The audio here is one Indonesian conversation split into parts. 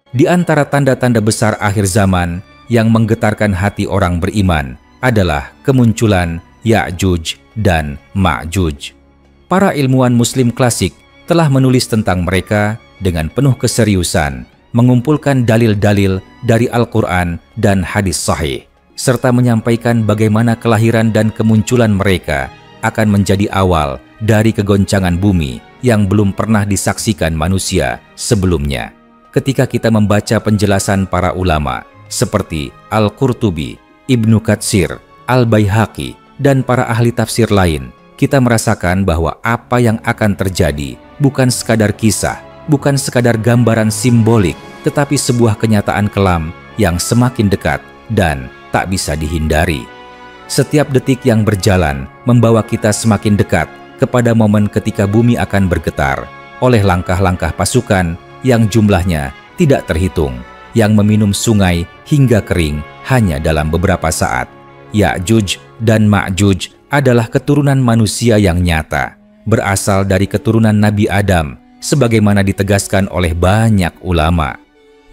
Di antara tanda-tanda besar akhir zaman yang menggetarkan hati orang beriman adalah kemunculan Ya'juj dan Ma'juj. Para ilmuwan Muslim klasik telah menulis tentang mereka dengan penuh keseriusan, mengumpulkan dalil-dalil dari Al-Quran dan hadis sahih, serta menyampaikan bagaimana kelahiran dan kemunculan mereka akan menjadi awal dari kegoncangan bumi yang belum pernah disaksikan manusia sebelumnya. Ketika kita membaca penjelasan para ulama seperti Al-Qurtubi, Ibnu Katsir, Al-Baihaqi, dan para ahli tafsir lain, kita merasakan bahwa apa yang akan terjadi bukan sekadar kisah, bukan sekadar gambaran simbolik, tetapi sebuah kenyataan kelam yang semakin dekat dan tak bisa dihindari. Setiap detik yang berjalan membawa kita semakin dekat kepada momen ketika bumi akan bergetar oleh langkah-langkah pasukan yang jumlahnya tidak terhitung, yang meminum sungai hingga kering hanya dalam beberapa saat. Ya'juj dan Ma'juj adalah keturunan manusia yang nyata, berasal dari keturunan Nabi Adam, sebagaimana ditegaskan oleh banyak ulama.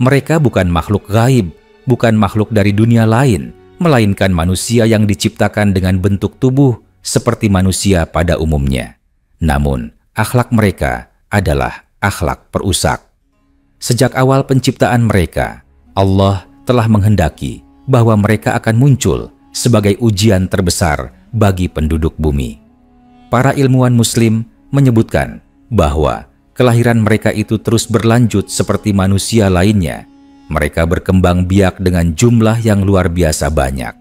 Mereka bukan makhluk gaib, bukan makhluk dari dunia lain, melainkan manusia yang diciptakan dengan bentuk tubuh seperti manusia pada umumnya. Namun, akhlak mereka adalah akhlak perusak. Sejak awal penciptaan mereka, Allah telah menghendaki bahwa mereka akan muncul sebagai ujian terbesar bagi penduduk bumi. Para ilmuwan Muslim menyebutkan bahwa kelahiran mereka itu terus berlanjut seperti manusia lainnya. Mereka berkembang biak dengan jumlah yang luar biasa banyak.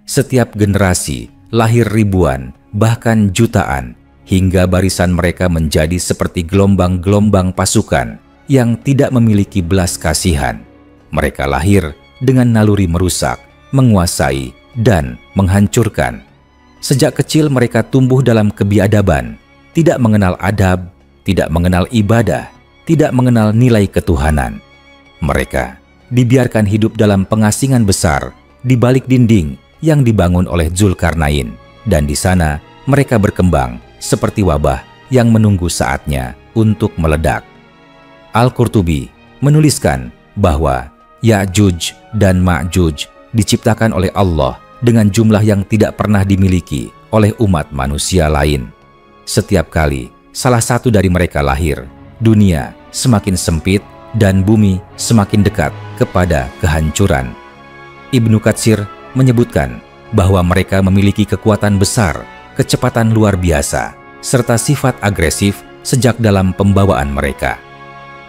Setiap generasi lahir ribuan, bahkan jutaan, hingga barisan mereka menjadi seperti gelombang-gelombang pasukan yang tidak memiliki belas kasihan. Mereka lahir dengan naluri merusak, menguasai, dan menghancurkan. Sejak kecil mereka tumbuh dalam kebiadaban, tidak mengenal adab, tidak mengenal ibadah, tidak mengenal nilai ketuhanan. Mereka dibiarkan hidup dalam pengasingan besar di balik dinding yang dibangun oleh Zulkarnain, dan di sana mereka berkembang seperti wabah yang menunggu saatnya untuk meledak. Al-Qurtubi menuliskan bahwa Ya'juj dan Ma'juj diciptakan oleh Allah dengan jumlah yang tidak pernah dimiliki oleh umat manusia lain. Setiap kali salah satu dari mereka lahir, dunia semakin sempit dan bumi semakin dekat kepada kehancuran. Ibnu Katsir menyebutkan bahwa mereka memiliki kekuatan besar, kecepatan luar biasa, serta sifat agresif sejak dalam pembawaan mereka.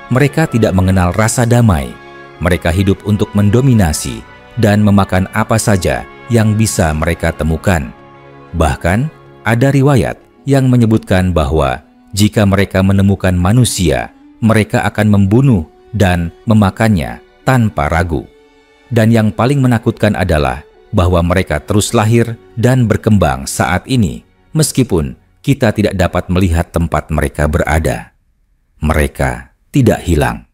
Mereka tidak mengenal rasa damai. Mereka hidup untuk mendominasi dan memakan apa saja yang bisa mereka temukan. Bahkan ada riwayat yang menyebutkan bahwa jika mereka menemukan manusia, mereka akan membunuh dan memakannya tanpa ragu. Dan yang paling menakutkan adalah bahwa mereka terus lahir dan berkembang saat ini, meskipun kita tidak dapat melihat tempat mereka berada. Mereka tidak hilang.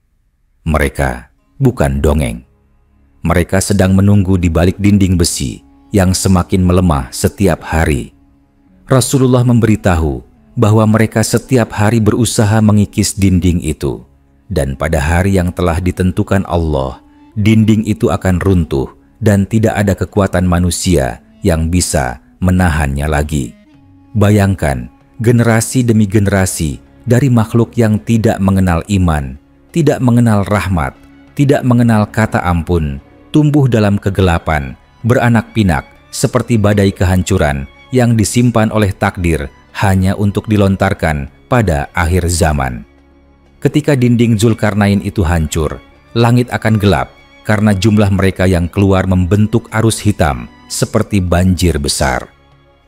Mereka bukan dongeng. Mereka sedang menunggu di balik dinding besi yang semakin melemah setiap hari. Rasulullah memberitahu bahwa mereka setiap hari berusaha mengikis dinding itu, dan pada hari yang telah ditentukan Allah, dinding itu akan runtuh dan tidak ada kekuatan manusia yang bisa menahannya lagi. Bayangkan, generasi demi generasi dari makhluk yang tidak mengenal iman, tidak mengenal rahmat, tidak mengenal kata ampun, tumbuh dalam kegelapan, beranak pinak seperti badai kehancuran yang disimpan oleh takdir hanya untuk dilontarkan pada akhir zaman. Ketika dinding Zulkarnain itu hancur, langit akan gelap karena jumlah mereka yang keluar membentuk arus hitam seperti banjir besar.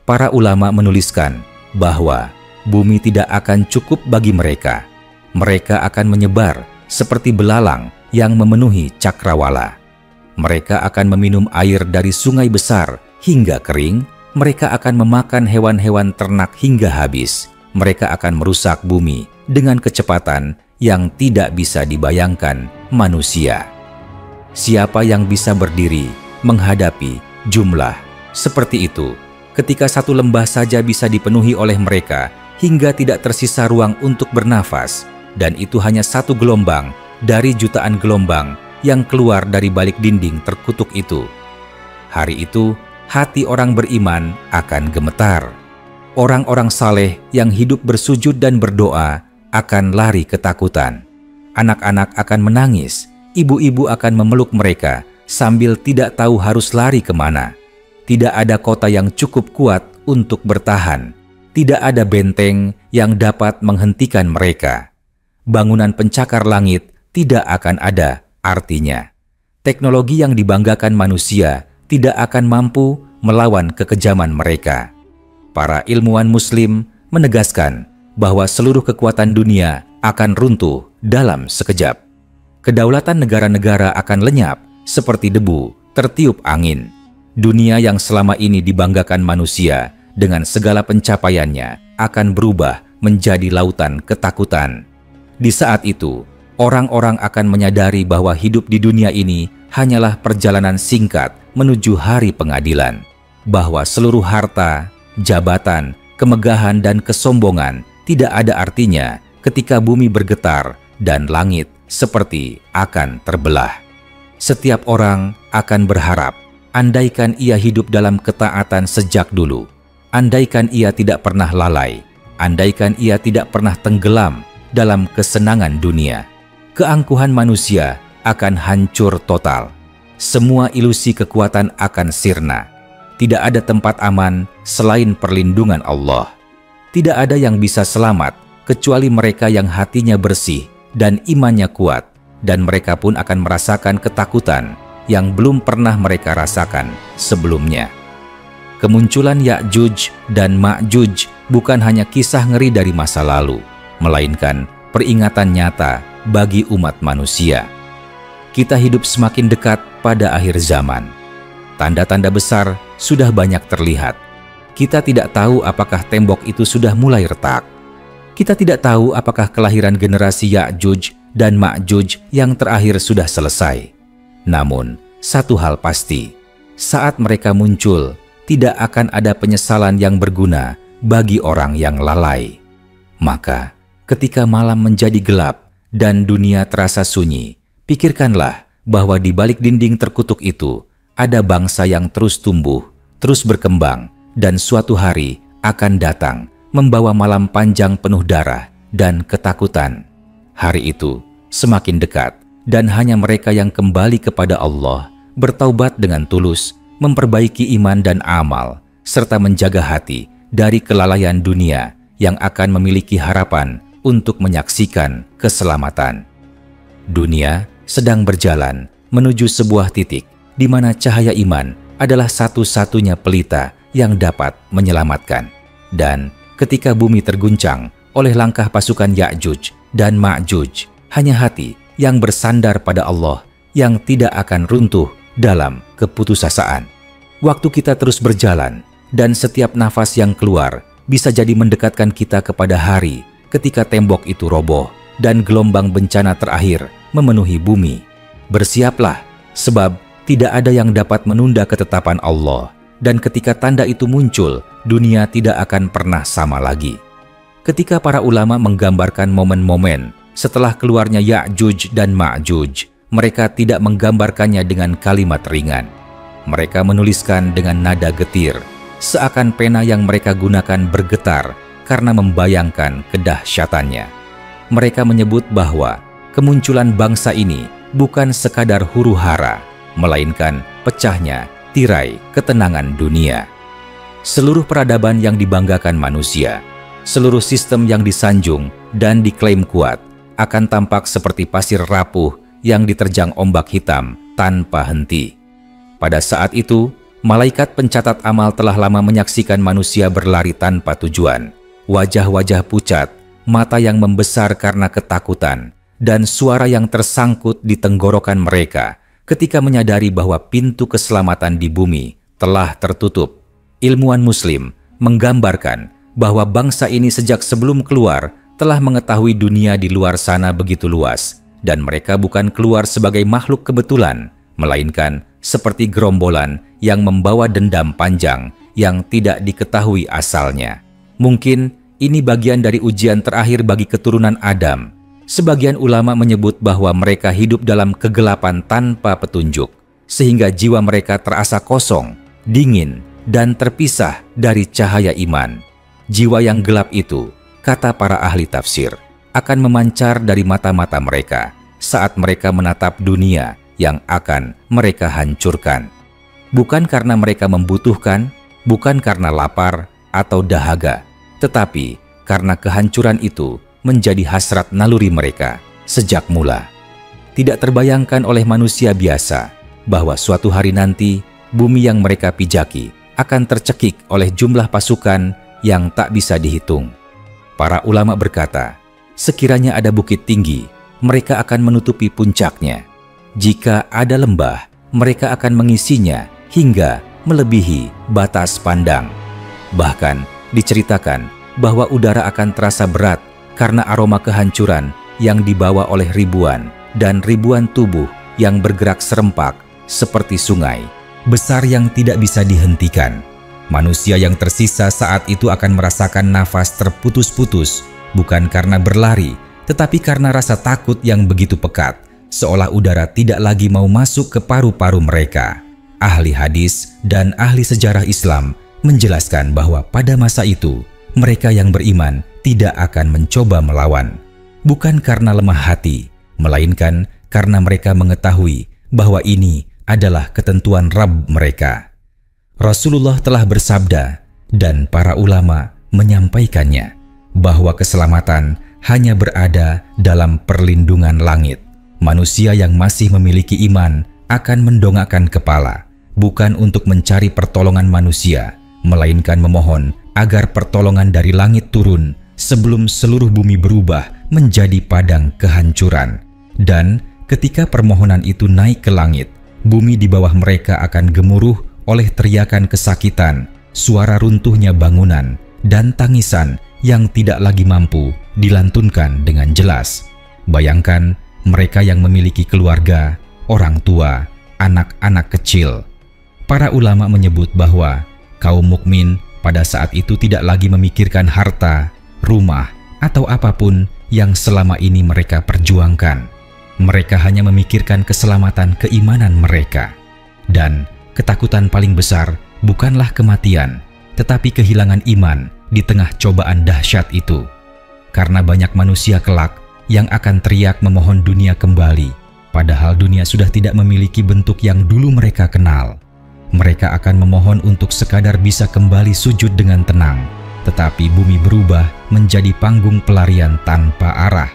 Para ulama menuliskan bahwa bumi tidak akan cukup bagi mereka. Mereka akan menyebar seperti belalang yang memenuhi cakrawala. Mereka akan meminum air dari sungai besar hingga kering. Mereka akan memakan hewan-hewan ternak hingga habis. Mereka akan merusak bumi dengan kecepatan yang tidak bisa dibayangkan manusia. Siapa yang bisa berdiri menghadapi jumlah seperti itu? Ketika satu lembah saja bisa dipenuhi oleh mereka hingga tidak tersisa ruang untuk bernafas, dan itu hanya satu gelombang dari jutaan gelombang yang keluar dari balik dinding terkutuk itu. Hari itu, hati orang beriman akan gemetar. Orang-orang saleh yang hidup bersujud dan berdoa akan lari ketakutan. Anak-anak akan menangis, ibu-ibu akan memeluk mereka sambil tidak tahu harus lari kemana. Tidak ada kota yang cukup kuat untuk bertahan. Tidak ada benteng yang dapat menghentikan mereka. Bangunan pencakar langit tidak akan ada artinya. Teknologi yang dibanggakan manusia tidak akan mampu melawan kekejaman mereka. Para ilmuwan Muslim menegaskan bahwa seluruh kekuatan dunia akan runtuh dalam sekejap. Kedaulatan negara-negara akan lenyap seperti debu tertiup angin. Dunia yang selama ini dibanggakan manusia dengan segala pencapaiannya akan berubah menjadi lautan ketakutan. Di saat itu, orang-orang akan menyadari bahwa hidup di dunia ini hanyalah perjalanan singkat menuju hari pengadilan, bahwa seluruh harta, jabatan, kemegahan, dan kesombongan tidak ada artinya ketika bumi bergetar dan langit seperti akan terbelah. Setiap orang akan berharap, andaikan ia hidup dalam ketaatan sejak dulu, andaikan ia tidak pernah lalai, andaikan ia tidak pernah tenggelam dalam kesenangan dunia. Keangkuhan manusia akan hancur total. Semua ilusi kekuatan akan sirna. Tidak ada tempat aman selain perlindungan Allah. Tidak ada yang bisa selamat kecuali mereka yang hatinya bersih dan imannya kuat, dan mereka pun akan merasakan ketakutan yang belum pernah mereka rasakan sebelumnya. Kemunculan Ya'juj dan Ma'juj bukan hanya kisah ngeri dari masa lalu, melainkan peringatan nyata bagi umat manusia. Kita hidup semakin dekat pada akhir zaman. Tanda-tanda besar sudah banyak terlihat. Kita tidak tahu apakah tembok itu sudah mulai retak. Kita tidak tahu apakah kelahiran generasi Ya'juj dan Ma'juj yang terakhir sudah selesai. Namun, satu hal pasti, saat mereka muncul, tidak akan ada penyesalan yang berguna bagi orang yang lalai. Maka, ketika malam menjadi gelap dan dunia terasa sunyi, pikirkanlah bahwa di balik dinding terkutuk itu ada bangsa yang terus tumbuh, terus berkembang, dan suatu hari akan datang membawa malam panjang penuh darah dan ketakutan. Hari itu semakin dekat, dan hanya mereka yang kembali kepada Allah, bertaubat dengan tulus, memperbaiki iman dan amal, serta menjaga hati dari kelalaian dunia yang akan memiliki harapan untuk menyaksikan keselamatan. Dunia sedang berjalan menuju sebuah titik di mana cahaya iman adalah satu-satunya pelita yang dapat menyelamatkan. Dan ketika bumi terguncang oleh langkah pasukan Ya'juj dan Ma'juj, hanya hati yang bersandar pada Allah yang tidak akan runtuh dalam keputusasaan. Waktu kita terus berjalan, dan setiap nafas yang keluar bisa jadi mendekatkan kita kepada hari ketika tembok itu roboh dan gelombang bencana terakhir memenuhi bumi. Bersiaplah, sebab tidak ada yang dapat menunda ketetapan Allah, dan ketika tanda itu muncul, dunia tidak akan pernah sama lagi. Ketika para ulama menggambarkan momen-momen setelah keluarnya Ya'juj dan Ma'juj, mereka tidak menggambarkannya dengan kalimat ringan. Mereka menuliskan dengan nada getir, seakan pena yang mereka gunakan bergetar karena membayangkan kedahsyatannya. Mereka menyebut bahwa kemunculan bangsa ini bukan sekadar huru-hara, melainkan pecahnya tirai ketenangan dunia. Seluruh peradaban yang dibanggakan manusia, seluruh sistem yang disanjung dan diklaim kuat, akan tampak seperti pasir rapuh yang diterjang ombak hitam tanpa henti. Pada saat itu, malaikat pencatat amal telah lama menyaksikan manusia berlari tanpa tujuan. Wajah-wajah pucat, mata yang membesar karena ketakutan, dan suara yang tersangkut di tenggorokan mereka ketika menyadari bahwa pintu keselamatan di bumi telah tertutup. Ilmuwan Muslim menggambarkan bahwa bangsa ini sejak sebelum keluar telah mengetahui dunia di luar sana begitu luas, dan mereka bukan keluar sebagai makhluk kebetulan, melainkan seperti gerombolan yang membawa dendam panjang yang tidak diketahui asalnya. Mungkin ini bagian dari ujian terakhir bagi keturunan Adam, Sebagian ulama menyebut bahwa mereka hidup dalam kegelapan tanpa petunjuk, sehingga jiwa mereka terasa kosong, dingin, dan terpisah dari cahaya iman. Jiwa yang gelap itu, kata para ahli tafsir, akan memancar dari mata-mata mereka saat mereka menatap dunia yang akan mereka hancurkan. Bukan karena mereka membutuhkan, bukan karena lapar atau dahaga, tetapi karena kehancuran itu menjadi hasrat naluri mereka sejak mula. Tidak terbayangkan oleh manusia biasa bahwa suatu hari nanti bumi yang mereka pijaki akan tercekik oleh jumlah pasukan yang tak bisa dihitung. Para ulama berkata, sekiranya ada bukit tinggi, mereka akan menutupi puncaknya. Jika ada lembah, mereka akan mengisinya hingga melebihi batas pandang. Bahkan diceritakan bahwa udara akan terasa berat karena aroma kehancuran yang dibawa oleh ribuan dan ribuan tubuh yang bergerak serempak seperti sungai besar yang tidak bisa dihentikan. Manusia yang tersisa saat itu akan merasakan nafas terputus-putus, bukan karena berlari, tetapi karena rasa takut yang begitu pekat, seolah udara tidak lagi mau masuk ke paru-paru mereka. Ahli hadis dan ahli sejarah Islam menjelaskan bahwa pada masa itu, mereka yang beriman tidak akan mencoba melawan. Bukan karena lemah hati, melainkan karena mereka mengetahui bahwa ini adalah ketentuan Rabb mereka. Rasulullah telah bersabda, dan para ulama menyampaikannya, bahwa keselamatan hanya berada dalam perlindungan langit. Manusia yang masih memiliki iman akan mendongakkan kepala, bukan untuk mencari pertolongan manusia, melainkan memohon agar pertolongan dari langit turun sebelum seluruh bumi berubah menjadi padang kehancuran. Dan ketika permohonan itu naik ke langit, bumi di bawah mereka akan gemuruh oleh teriakan kesakitan, suara runtuhnya bangunan, dan tangisan yang tidak lagi mampu dilantunkan dengan jelas. Bayangkan mereka yang memiliki keluarga, orang tua, anak-anak kecil. Para ulama menyebut bahwa kaum mukmin pada saat itu tidak lagi memikirkan harta, rumah, atau apapun yang selama ini mereka perjuangkan. Mereka hanya memikirkan keselamatan keimanan mereka. Dan ketakutan paling besar bukanlah kematian, tetapi kehilangan iman di tengah cobaan dahsyat itu. Karena banyak manusia kelak yang akan teriak memohon dunia kembali, padahal dunia sudah tidak memiliki bentuk yang dulu mereka kenal. Mereka akan memohon untuk sekadar bisa kembali sujud dengan tenang, tetapi bumi berubah menjadi panggung pelarian tanpa arah.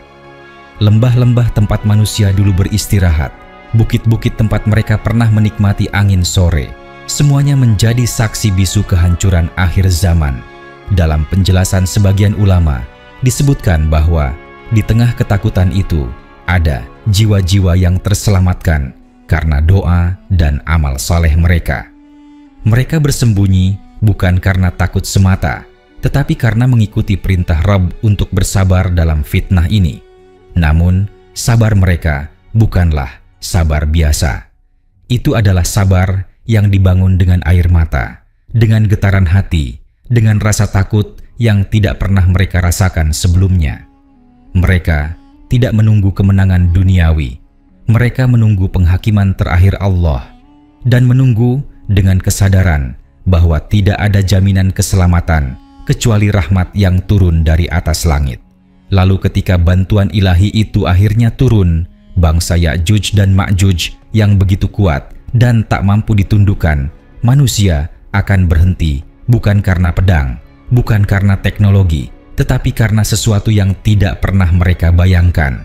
Lembah-lembah tempat manusia dulu beristirahat, bukit-bukit tempat mereka pernah menikmati angin sore, semuanya menjadi saksi bisu kehancuran akhir zaman. Dalam penjelasan sebagian ulama, disebutkan bahwa di tengah ketakutan itu ada jiwa-jiwa yang terselamatkan karena doa dan amal saleh mereka. Mereka bersembunyi bukan karena takut semata, tetapi karena mengikuti perintah Rabb untuk bersabar dalam fitnah ini. Namun, sabar mereka bukanlah sabar biasa. Itu adalah sabar yang dibangun dengan air mata, dengan getaran hati, dengan rasa takut yang tidak pernah mereka rasakan sebelumnya. Mereka tidak menunggu kemenangan duniawi. Mereka menunggu penghakiman terakhir Allah dan menunggu dengan kesadaran bahwa tidak ada jaminan keselamatan kecuali rahmat yang turun dari atas langit. Lalu ketika bantuan ilahi itu akhirnya turun, bangsa Ya'juj dan Ma'juj yang begitu kuat dan tak mampu ditundukkan, manusia akan berhenti bukan karena pedang, bukan karena teknologi, tetapi karena sesuatu yang tidak pernah mereka bayangkan.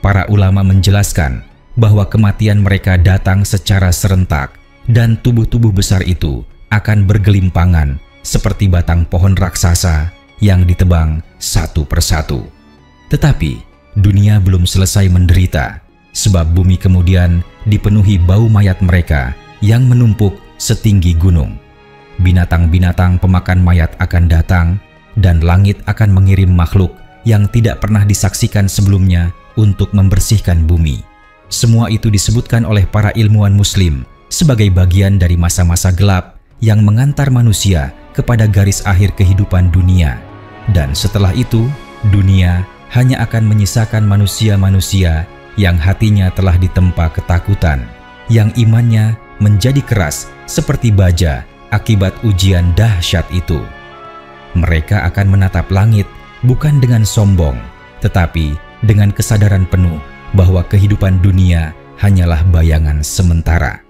Para ulama menjelaskan bahwa kematian mereka datang secara serentak dan tubuh-tubuh besar itu akan bergelimpangan seperti batang pohon raksasa yang ditebang satu persatu. Tetapi dunia belum selesai menderita, sebab bumi kemudian dipenuhi bau mayat mereka yang menumpuk setinggi gunung. Binatang-binatang pemakan mayat akan datang, dan langit akan mengirim makhluk yang tidak pernah disaksikan sebelumnya untuk membersihkan bumi. Semua itu disebutkan oleh para ilmuwan Muslim sebagai bagian dari masa-masa gelap yang mengantar manusia kepada garis akhir kehidupan dunia. Dan setelah itu, dunia hanya akan menyisakan manusia-manusia yang hatinya telah ditempa ketakutan, yang imannya menjadi keras seperti baja akibat ujian dahsyat itu. Mereka akan menatap langit bukan dengan sombong, tetapi dengan kesadaran penuh bahwa kehidupan dunia hanyalah bayangan sementara.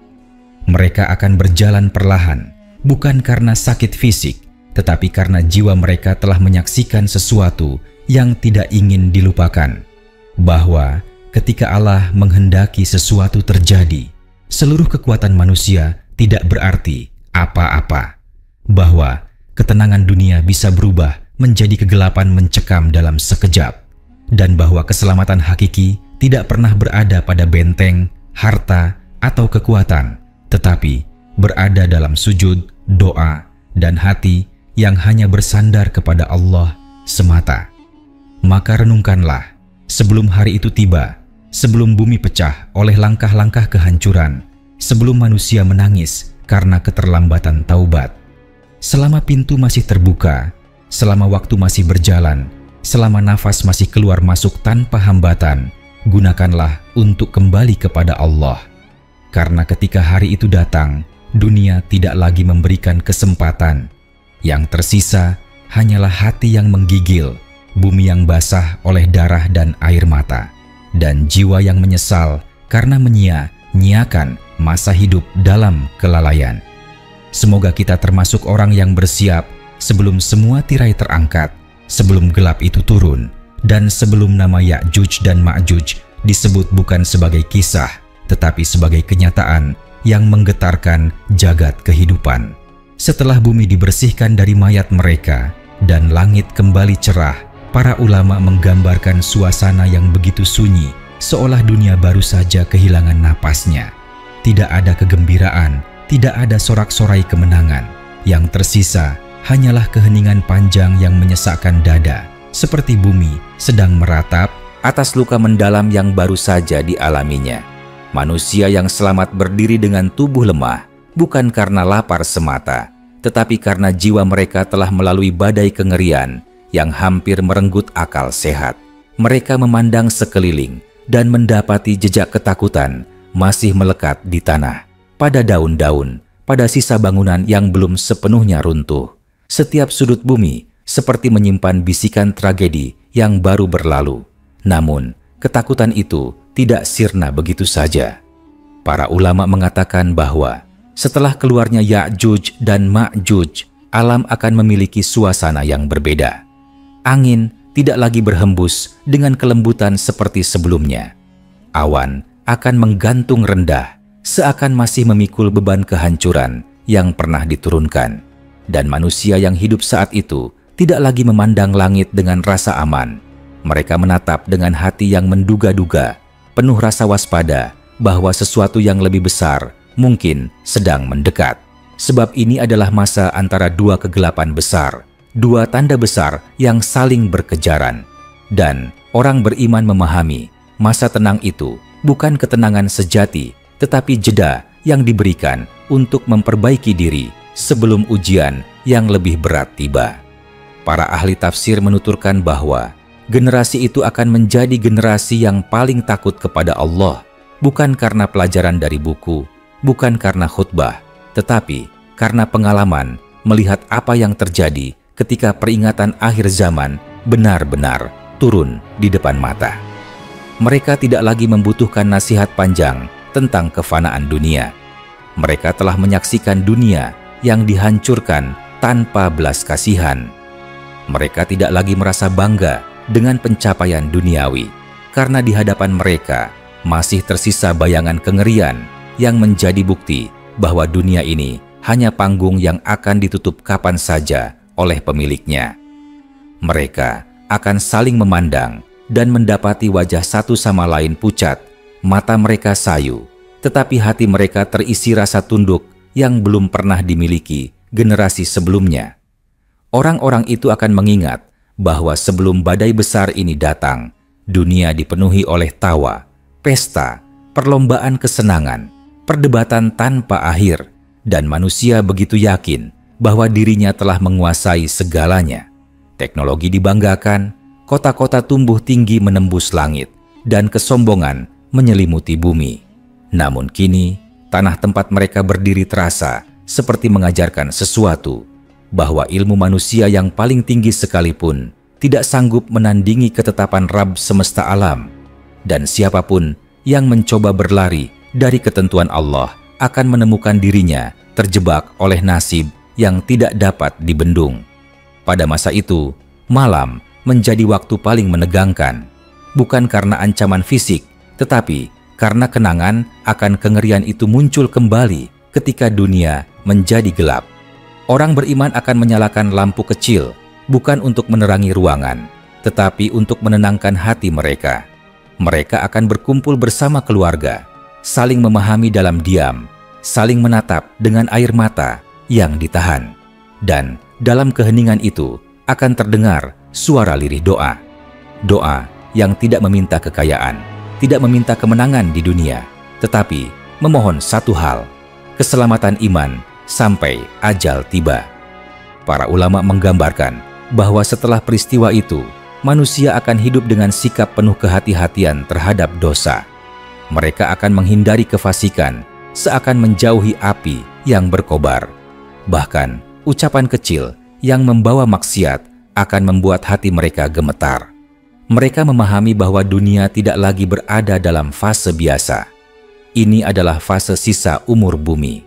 Mereka akan berjalan perlahan, bukan karena sakit fisik, tetapi karena jiwa mereka telah menyaksikan sesuatu yang tidak ingin dilupakan, bahwa ketika Allah menghendaki sesuatu terjadi, seluruh kekuatan manusia tidak berarti apa-apa, bahwa ketenangan dunia bisa berubah menjadi kegelapan mencekam dalam sekejap, dan bahwa keselamatan hakiki tidak pernah berada pada benteng, harta, atau kekuatan, tetapi berada dalam sujud, doa, dan hati yang hanya bersandar kepada Allah semata. Maka renungkanlah, sebelum hari itu tiba, sebelum bumi pecah oleh langkah-langkah kehancuran, sebelum manusia menangis karena keterlambatan taubat. Selama pintu masih terbuka, selama waktu masih berjalan, selama nafas masih keluar masuk tanpa hambatan, gunakanlah untuk kembali kepada Allah. Karena ketika hari itu datang, dunia tidak lagi memberikan kesempatan. Yang tersisa hanyalah hati yang menggigil, bumi yang basah oleh darah dan air mata, dan jiwa yang menyesal karena menyia-nyiakan masa hidup dalam kelalaian. Semoga kita termasuk orang yang bersiap sebelum semua tirai terangkat, sebelum gelap itu turun, dan sebelum nama Ya'juj dan Ma'juj disebut bukan sebagai kisah, tetapi sebagai kenyataan yang menggetarkan jagat kehidupan. Setelah bumi dibersihkan dari mayat mereka dan langit kembali cerah, para ulama menggambarkan suasana yang begitu sunyi, seolah dunia baru saja kehilangan napasnya. Tidak ada kegembiraan, tidak ada sorak-sorai kemenangan. Yang tersisa hanyalah keheningan panjang yang menyesakkan dada, seperti bumi sedang meratap atas luka mendalam yang baru saja dialaminya. Manusia yang selamat berdiri dengan tubuh lemah, bukan karena lapar semata, tetapi karena jiwa mereka telah melalui badai kengerian yang hampir merenggut akal sehat. Mereka memandang sekeliling dan mendapati jejak ketakutan masih melekat di tanah, pada daun-daun, pada sisa bangunan yang belum sepenuhnya runtuh. Setiap sudut bumi seperti menyimpan bisikan tragedi yang baru berlalu. Namun, ketakutan itu tidak sirna begitu saja. Para ulama mengatakan bahwa setelah keluarnya Ya'juj dan Ma'juj, alam akan memiliki suasana yang berbeda. Angin tidak lagi berhembus dengan kelembutan seperti sebelumnya. Awan akan menggantung rendah, seakan masih memikul beban kehancuran yang pernah diturunkan. Dan manusia yang hidup saat itu tidak lagi memandang langit dengan rasa aman. Mereka menatap dengan hati yang menduga-duga, penuh rasa waspada bahwa sesuatu yang lebih besar mungkin sedang mendekat. Sebab ini adalah masa antara dua kegelapan besar, dua tanda besar yang saling berkejaran. Dan orang beriman memahami masa tenang itu bukan ketenangan sejati, tetapi jeda yang diberikan untuk memperbaiki diri sebelum ujian yang lebih berat tiba. Para ahli tafsir menuturkan bahwa generasi itu akan menjadi generasi yang paling takut kepada Allah, bukan karena pelajaran dari buku, bukan karena khutbah, tetapi karena pengalaman melihat apa yang terjadi ketika peringatan akhir zaman benar-benar turun di depan mata. Mereka tidak lagi membutuhkan nasihat panjang tentang kefanaan dunia. Mereka telah menyaksikan dunia yang dihancurkan tanpa belas kasihan. Mereka tidak lagi merasa bangga dengan pencapaian duniawi, karena di hadapan mereka masih tersisa bayangan kengerian yang menjadi bukti bahwa dunia ini hanya panggung yang akan ditutup kapan saja oleh pemiliknya. Mereka akan saling memandang dan mendapati wajah satu sama lain pucat, mata mereka sayu, tetapi hati mereka terisi rasa tunduk yang belum pernah dimiliki generasi sebelumnya. Orang-orang itu akan mengingat bahwa sebelum badai besar ini datang, dunia dipenuhi oleh tawa, pesta, perlombaan kesenangan, perdebatan tanpa akhir, dan manusia begitu yakin bahwa dirinya telah menguasai segalanya. Teknologi dibanggakan, kota-kota tumbuh tinggi menembus langit, dan kesombongan menyelimuti bumi. Namun kini, tanah tempat mereka berdiri terasa seperti mengajarkan sesuatu, bahwa ilmu manusia yang paling tinggi sekalipun tidak sanggup menandingi ketetapan Rabb semesta alam. Dan siapapun yang mencoba berlari dari ketentuan Allah akan menemukan dirinya terjebak oleh nasib yang tidak dapat dibendung. Pada masa itu, malam menjadi waktu paling menegangkan, bukan karena ancaman fisik, tetapi karena kenangan akan kengerian itu muncul kembali ketika dunia menjadi gelap. Orang beriman akan menyalakan lampu kecil, bukan untuk menerangi ruangan, tetapi untuk menenangkan hati mereka. Mereka akan berkumpul bersama keluarga, saling memahami dalam diam, saling menatap dengan air mata yang ditahan. Dan dalam keheningan itu akan terdengar suara lirih doa. Doa yang tidak meminta kekayaan, tidak meminta kemenangan di dunia, tetapi memohon satu hal, keselamatan iman sampai ajal tiba. Para ulama menggambarkan bahwa setelah peristiwa itu, manusia akan hidup dengan sikap penuh kehati-hatian terhadap dosa. Mereka akan menghindari kefasikan, seakan menjauhi api yang berkobar. Bahkan, ucapan kecil yang membawa maksiat akan membuat hati mereka gemetar. Mereka memahami bahwa dunia tidak lagi berada dalam fase biasa. Ini adalah fase sisa umur bumi.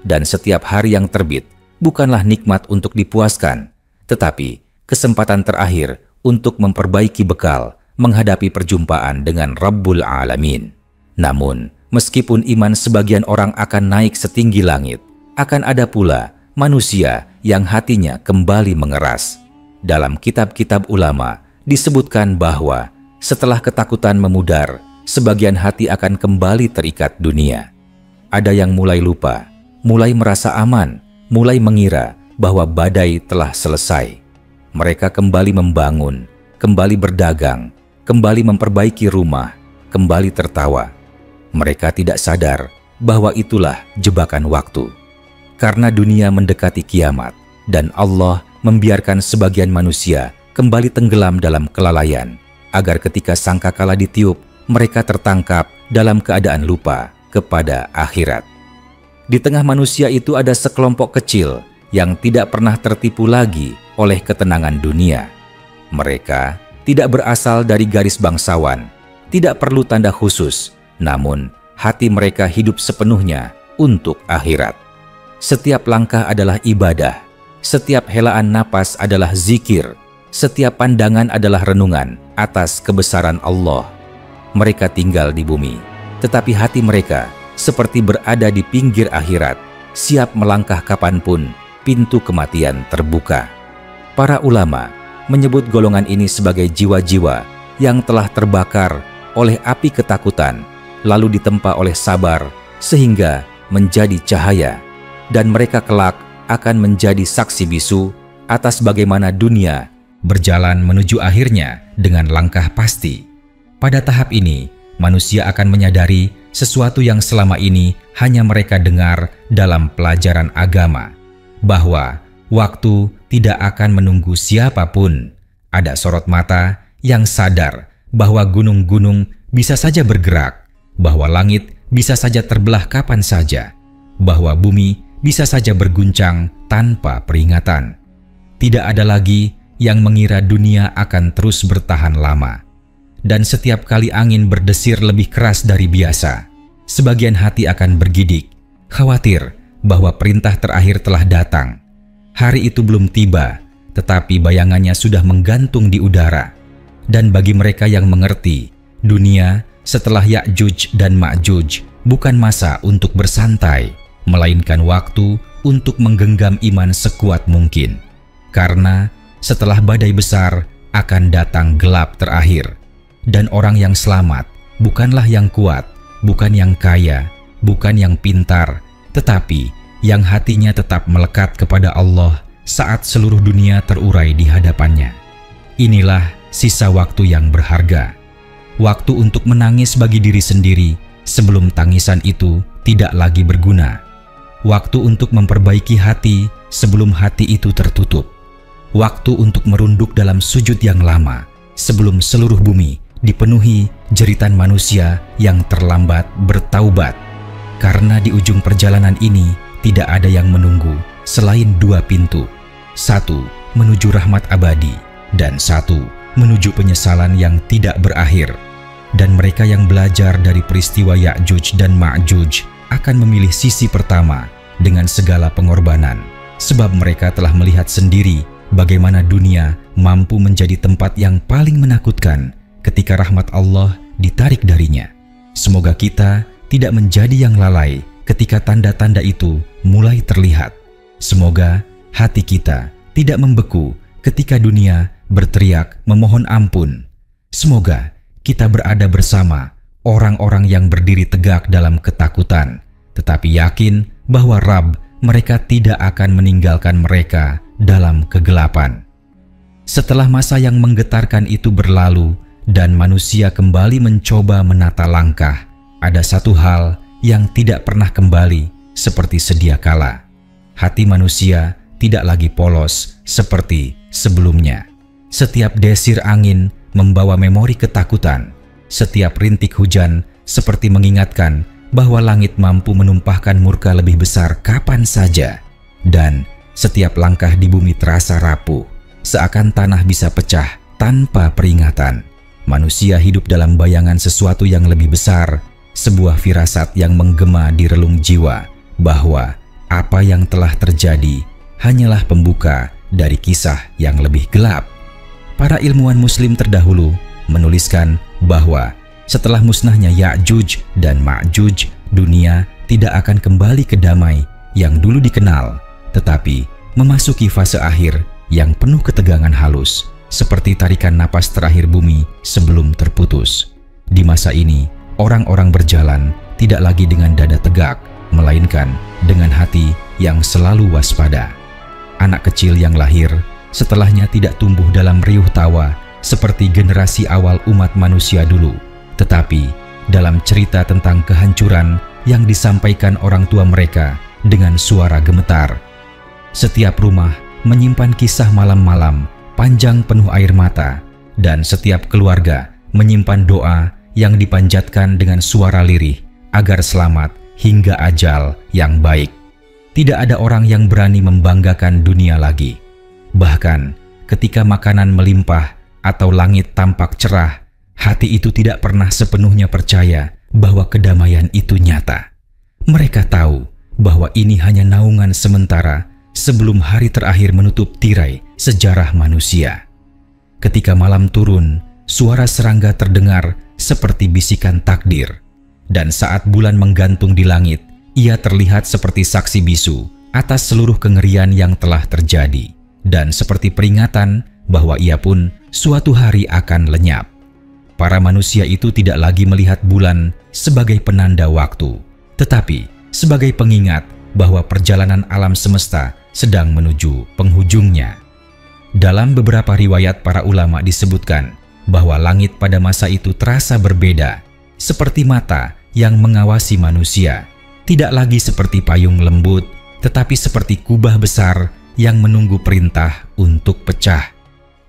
Dan setiap hari yang terbit bukanlah nikmat untuk dipuaskan, tetapi kesempatan terakhir untuk memperbaiki bekal menghadapi perjumpaan dengan Rabbul Alamin. Namun, meskipun iman sebagian orang akan naik setinggi langit, akan ada pula manusia yang hatinya kembali mengeras. Dalam kitab-kitab ulama disebutkan bahwa setelah ketakutan memudar, sebagian hati akan kembali terikat dunia. Ada yang mulai lupa, mulai merasa aman, mulai mengira bahwa badai telah selesai. Mereka kembali membangun, kembali berdagang, kembali memperbaiki rumah, kembali tertawa. Mereka tidak sadar bahwa itulah jebakan waktu. Karena dunia mendekati kiamat, dan Allah membiarkan sebagian manusia kembali tenggelam dalam kelalaian, agar ketika sangkakala ditiup, mereka tertangkap dalam keadaan lupa kepada akhirat. Di tengah manusia itu ada sekelompok kecil yang tidak pernah tertipu lagi oleh ketenangan dunia. Mereka tidak berasal dari garis bangsawan, tidak perlu tanda khusus, namun hati mereka hidup sepenuhnya untuk akhirat. Setiap langkah adalah ibadah, setiap helaan napas adalah zikir, setiap pandangan adalah renungan atas kebesaran Allah. Mereka tinggal di bumi, tetapi hati mereka seperti berada di pinggir akhirat, siap melangkah kapanpun pintu kematian terbuka. Para ulama menyebut golongan ini sebagai jiwa-jiwa yang telah terbakar oleh api ketakutan, lalu ditempa oleh sabar sehingga menjadi cahaya, dan mereka kelak akan menjadi saksi bisu atas bagaimana dunia berjalan menuju akhirnya dengan langkah pasti. Pada tahap ini, manusia akan menyadari sesuatu yang selama ini hanya mereka dengar dalam pelajaran agama, bahwa waktu tidak akan menunggu siapapun. Ada sorot mata yang sadar bahwa gunung-gunung bisa saja bergerak, bahwa langit bisa saja terbelah kapan saja, bahwa bumi bisa saja berguncang tanpa peringatan. Tidak ada lagi yang mengira dunia akan terus bertahan lama. Dan setiap kali angin berdesir lebih keras dari biasa, sebagian hati akan bergidik, khawatir bahwa perintah terakhir telah datang. Hari itu belum tiba, tetapi bayangannya sudah menggantung di udara. Dan bagi mereka yang mengerti, dunia setelah Ya'juj dan Ma'juj bukan masa untuk bersantai, melainkan waktu untuk menggenggam iman sekuat mungkin. Karena setelah badai besar akan datang gelap terakhir. Dan orang yang selamat bukanlah yang kuat, bukan yang kaya, bukan yang pintar, tetapi yang hatinya tetap melekat kepada Allah saat seluruh dunia terurai di hadapannya. Inilah sisa waktu yang berharga. Waktu untuk menangis bagi diri sendiri sebelum tangisan itu tidak lagi berguna. Waktu untuk memperbaiki hati sebelum hati itu tertutup. Waktu untuk merunduk dalam sujud yang lama sebelum seluruh bumi dipenuhi jeritan manusia yang terlambat bertaubat. Karena di ujung perjalanan ini tidak ada yang menunggu selain dua pintu. Satu menuju rahmat abadi dan satu menuju penyesalan yang tidak berakhir. Dan mereka yang belajar dari peristiwa Ya'juj dan Ma'juj akan memilih sisi pertama dengan segala pengorbanan, sebab mereka telah melihat sendiri bagaimana dunia mampu menjadi tempat yang paling menakutkan ketika rahmat Allah ditarik darinya. Semoga kita tidak menjadi yang lalai ketika tanda-tanda itu mulai terlihat. Semoga hati kita tidak membeku ketika dunia berteriak memohon ampun. Semoga kita berada bersama orang-orang yang berdiri tegak dalam ketakutan, tetapi yakin bahwa Rabb mereka tidak akan meninggalkan mereka dalam kegelapan. Setelah masa yang menggetarkan itu berlalu dan manusia kembali mencoba menata langkah, ada satu hal yang tidak pernah kembali seperti sedia kala. Hati manusia tidak lagi polos seperti sebelumnya. Setiap desir angin membawa memori ketakutan. Setiap rintik hujan seperti mengingatkan bahwa langit mampu menumpahkan murka lebih besar kapan saja. Dan setiap langkah di bumi terasa rapuh, seakan tanah bisa pecah tanpa peringatan. Manusia hidup dalam bayangan sesuatu yang lebih besar, sebuah firasat yang menggema di relung jiwa bahwa apa yang telah terjadi hanyalah pembuka dari kisah yang lebih gelap. Para ilmuwan muslim terdahulu menuliskan bahwa setelah musnahnya Ya'juj dan Ma'juj, dunia tidak akan kembali ke damai yang dulu dikenal, tetapi memasuki fase akhir yang penuh ketegangan halus, seperti tarikan napas terakhir bumi sebelum terputus. Di masa ini, orang-orang berjalan tidak lagi dengan dada tegak, melainkan dengan hati yang selalu waspada. Anak kecil yang lahir setelahnya tidak tumbuh dalam riuh tawa seperti generasi awal umat manusia dulu, tetapi dalam cerita tentang kehancuran yang disampaikan orang tua mereka dengan suara gemetar. Setiap rumah menyimpan kisah malam-malam panjang penuh air mata, dan setiap keluarga menyimpan doa yang dipanjatkan dengan suara lirih agar selamat hingga ajal yang baik. Tidak ada orang yang berani membanggakan dunia lagi. Bahkan ketika makanan melimpah atau langit tampak cerah, hati itu tidak pernah sepenuhnya percaya bahwa kedamaian itu nyata. Mereka tahu bahwa ini hanya naungan sementara sebelum hari terakhir menutup tirai sejarah manusia. Ketika malam turun, suara serangga terdengar seperti bisikan takdir. Dan saat bulan menggantung di langit, ia terlihat seperti saksi bisu atas seluruh kengerian yang telah terjadi. Dan seperti peringatan bahwa ia pun suatu hari akan lenyap. Para manusia itu tidak lagi melihat bulan sebagai penanda waktu, tetapi sebagai pengingat bahwa perjalanan alam semesta sedang menuju penghujungnya. Dalam beberapa riwayat para ulama disebutkan bahwa langit pada masa itu terasa berbeda, seperti mata yang mengawasi manusia, tidak lagi seperti payung lembut, tetapi seperti kubah besar yang menunggu perintah untuk pecah.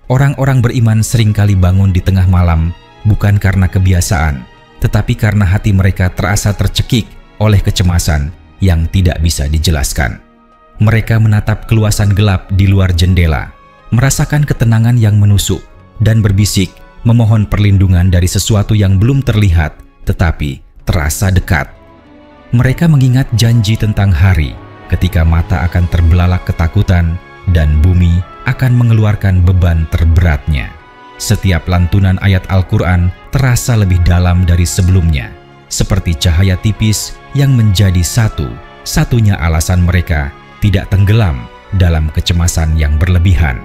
Orang-orang beriman seringkali bangun di tengah malam bukan karena kebiasaan, tetapi karena hati mereka terasa tercekik oleh kecemasan yang tidak bisa dijelaskan. Mereka menatap keluasan gelap di luar jendela, merasakan ketenangan yang menusuk, dan berbisik memohon perlindungan dari sesuatu yang belum terlihat tetapi terasa dekat. Mereka mengingat janji tentang hari ketika mata akan terbelalak ketakutan dan bumi akan mengeluarkan beban terberatnya. Setiap lantunan ayat Al-Quran terasa lebih dalam dari sebelumnya, seperti cahaya tipis yang menjadi satu-satunya alasan mereka tidak tenggelam dalam kecemasan yang berlebihan.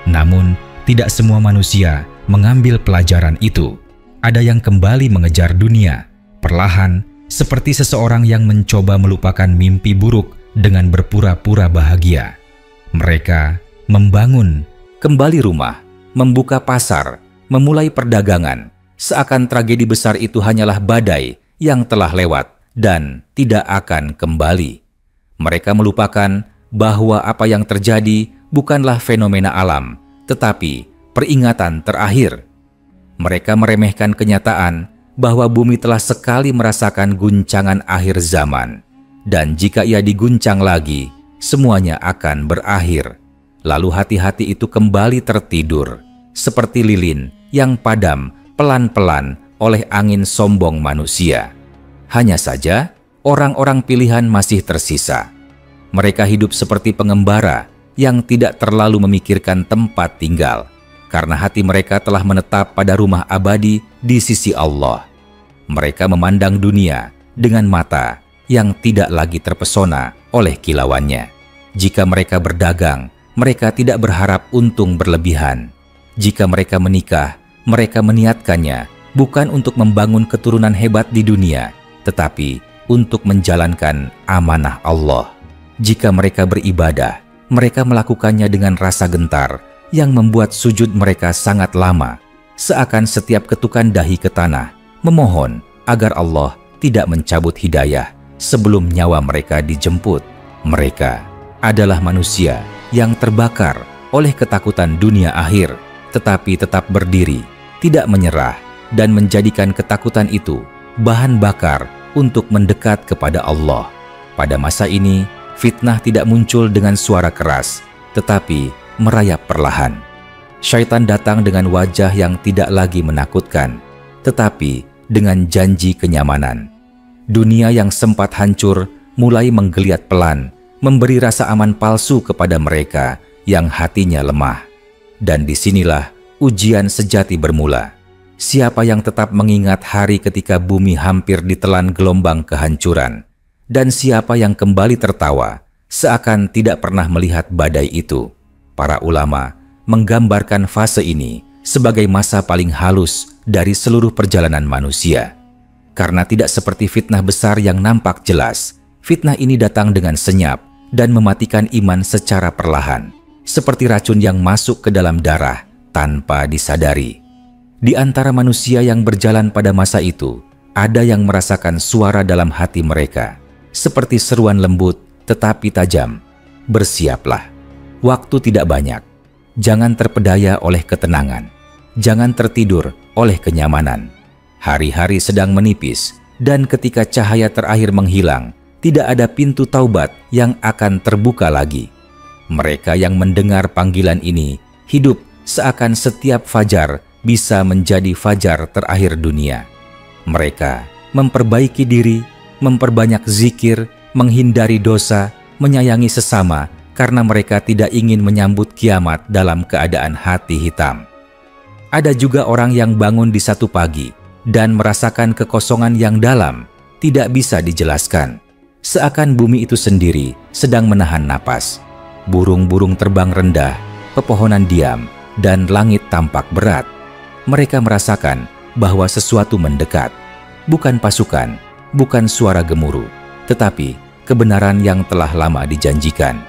Namun, tidak semua manusia mengambil pelajaran itu. Ada yang kembali mengejar dunia, perlahan, seperti seseorang yang mencoba melupakan mimpi buruk dengan berpura-pura bahagia. Mereka membangun kembali rumah, membuka pasar, memulai perdagangan, seakan tragedi besar itu hanyalah badai yang telah lewat dan tidak akan kembali. Mereka melupakan bahwa apa yang terjadi bukanlah fenomena alam, tetapi peringatan terakhir. Mereka meremehkan kenyataan bahwa bumi telah sekali merasakan guncangan akhir zaman, dan jika ia diguncang lagi, semuanya akan berakhir. Lalu hati-hati itu kembali tertidur, seperti lilin yang padam pelan-pelan oleh angin sombong manusia. Hanya saja, orang-orang pilihan masih tersisa. Mereka hidup seperti pengembara yang tidak terlalu memikirkan tempat tinggal, karena hati mereka telah menetap pada rumah abadi di sisi Allah. Mereka memandang dunia dengan mata yang tidak lagi terpesona oleh kilauannya. Jika mereka berdagang, mereka tidak berharap untung berlebihan. Jika mereka menikah, mereka meniatkannya bukan untuk membangun keturunan hebat di dunia, tetapi untuk menjalankan amanah Allah. Jika mereka beribadah, mereka melakukannya dengan rasa gentar yang membuat sujud mereka sangat lama, seakan setiap ketukan dahi ke tanah memohon agar Allah tidak mencabut hidayah sebelum nyawa mereka dijemput. Mereka adalah manusia yang terbakar oleh ketakutan dunia akhir, tetapi tetap berdiri, tidak menyerah, dan menjadikan ketakutan itu bahan bakar untuk mendekat kepada Allah. Pada masa ini, fitnah tidak muncul dengan suara keras, tetapi merayap perlahan. Syaitan datang dengan wajah yang tidak lagi menakutkan, tetapi dengan janji kenyamanan. Dunia yang sempat hancur mulai menggeliat pelan, memberi rasa aman palsu kepada mereka yang hatinya lemah. Dan disinilah ujian sejati bermula. Siapa yang tetap mengingat hari ketika bumi hampir ditelan gelombang kehancuran, dan siapa yang kembali tertawa seakan tidak pernah melihat badai itu. Para ulama menggambarkan fase ini sebagai masa paling halus dari seluruh perjalanan manusia. Karena tidak seperti fitnah besar yang nampak jelas, fitnah ini datang dengan senyap dan mematikan iman secara perlahan, seperti racun yang masuk ke dalam darah tanpa disadari. Di antara manusia yang berjalan pada masa itu, ada yang merasakan suara dalam hati mereka, seperti seruan lembut tetapi tajam. Bersiaplah, waktu tidak banyak. Jangan terpedaya oleh ketenangan. Jangan tertidur oleh kenyamanan. Hari-hari sedang menipis, dan ketika cahaya terakhir menghilang, tidak ada pintu taubat yang akan terbuka lagi. Mereka yang mendengar panggilan ini hidup seakan setiap fajar bisa menjadi fajar terakhir dunia. Mereka memperbaiki diri, memperbanyak zikir, menghindari dosa, menyayangi sesama karena mereka tidak ingin menyambut kiamat dalam keadaan hati hitam. Ada juga orang yang bangun di satu pagi dan merasakan kekosongan yang dalam, tidak bisa dijelaskan. Seakan bumi itu sendiri sedang menahan napas. Burung-burung terbang rendah, pepohonan diam, dan langit tampak berat. Mereka merasakan bahwa sesuatu mendekat. Bukan pasukan, bukan suara gemuruh, tetapi kebenaran yang telah lama dijanjikan.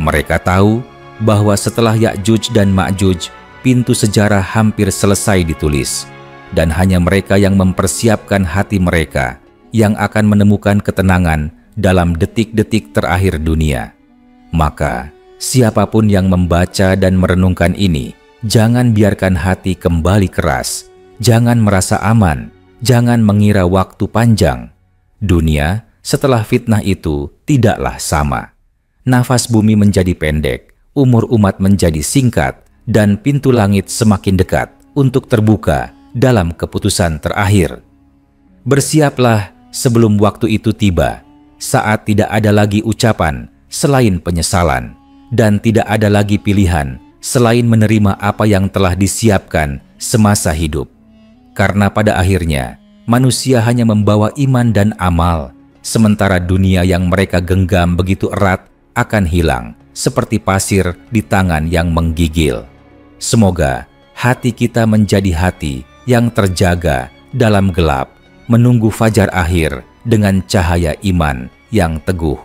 Mereka tahu bahwa setelah Ya'juj dan Ma'juj, pintu sejarah hampir selesai ditulis, dan hanya mereka yang mempersiapkan hati mereka yang akan menemukan ketenangan dalam detik-detik terakhir dunia. Maka, siapapun yang membaca dan merenungkan ini, jangan biarkan hati kembali keras, jangan merasa aman, jangan mengira waktu panjang. Dunia setelah fitnah itu tidaklah sama. Nafas bumi menjadi pendek, umur umat menjadi singkat, dan pintu langit semakin dekat untuk terbuka dalam keputusan terakhir. Bersiaplah sebelum waktu itu tiba, saat tidak ada lagi ucapan selain penyesalan, dan tidak ada lagi pilihan selain menerima apa yang telah disiapkan semasa hidup. Karena pada akhirnya, manusia hanya membawa iman dan amal, sementara dunia yang mereka genggam begitu erat akan hilang seperti pasir di tangan yang menggigil. Semoga hati kita menjadi hati yang terjaga dalam gelap, menunggu fajar akhir dengan cahaya iman yang teguh